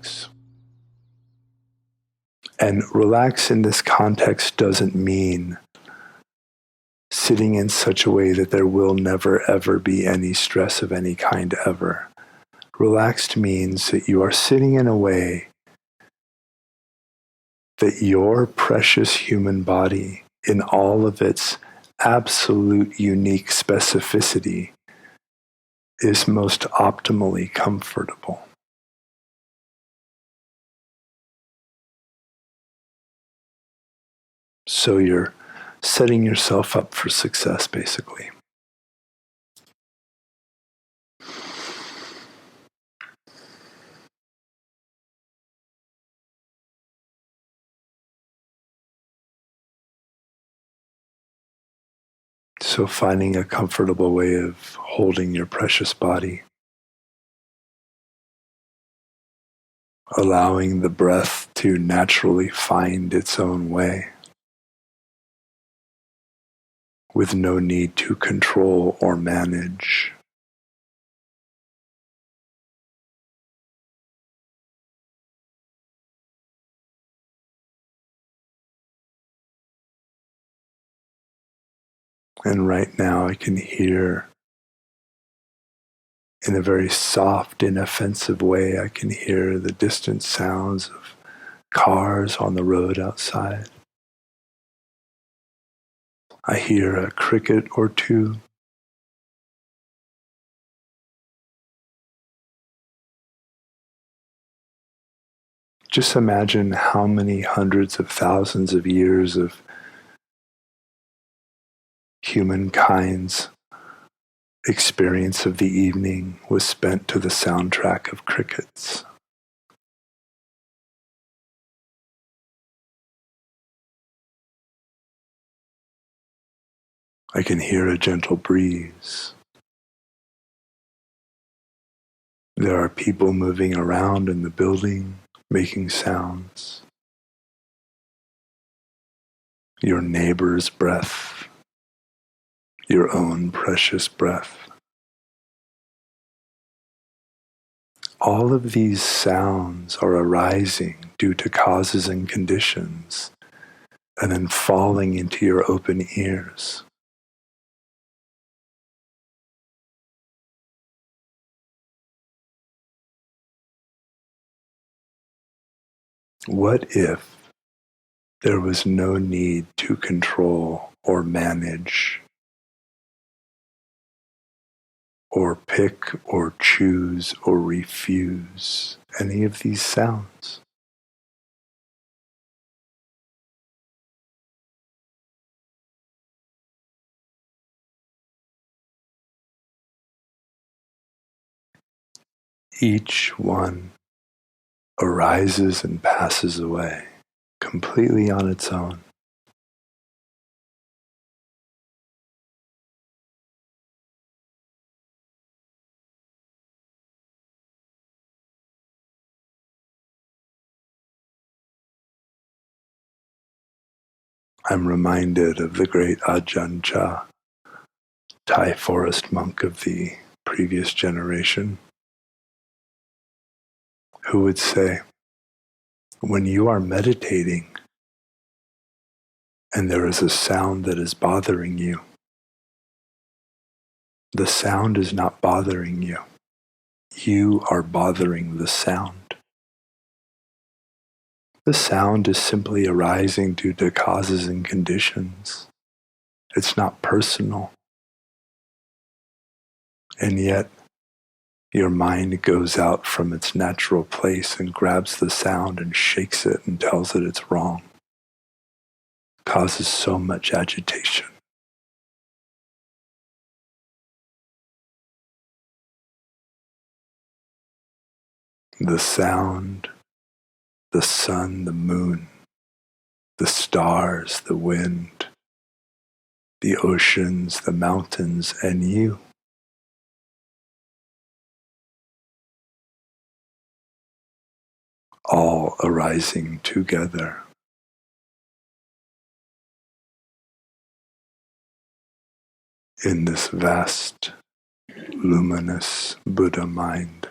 relax. And relax in this context doesn't mean sitting in such a way that there will never ever be any stress of any kind ever. Relaxed means that you are sitting in a way that your precious human body, in all of its absolute unique specificity, is most optimally comfortable. So you're setting yourself up for success, basically. So finding a comfortable way of holding your precious body, allowing the breath to naturally find its own way, with no need to control or manage. And right now I can hear, in a very soft, inoffensive way, I can hear the distant sounds of cars on the road outside. I hear a cricket or two. Just imagine how many hundreds of thousands of years of humankind's experience of the evening was spent to the soundtrack of crickets. I can hear a gentle breeze. There are people moving around in the building, making sounds. Your neighbor's breath, your own precious breath. All of these sounds are arising due to causes and conditions, and then falling into your open ears. What if there was no need to control or manage or pick or choose or refuse any of these sounds? Each one arises and passes away completely on its own. I'm reminded of the great Ajahn Chah, Thai forest monk of the previous generation, who would say, when you are meditating and there is a sound that is bothering you, the sound is not bothering you. You are bothering the sound. The sound is simply arising due to causes and conditions. It's not personal. And yet, your mind goes out from its natural place and grabs the sound and shakes it and tells it it's wrong. Causes so much agitation. The sound, the sun, the moon, the stars, the wind, the oceans, the mountains, and you. All arising together. In this vast, luminous Buddha mind.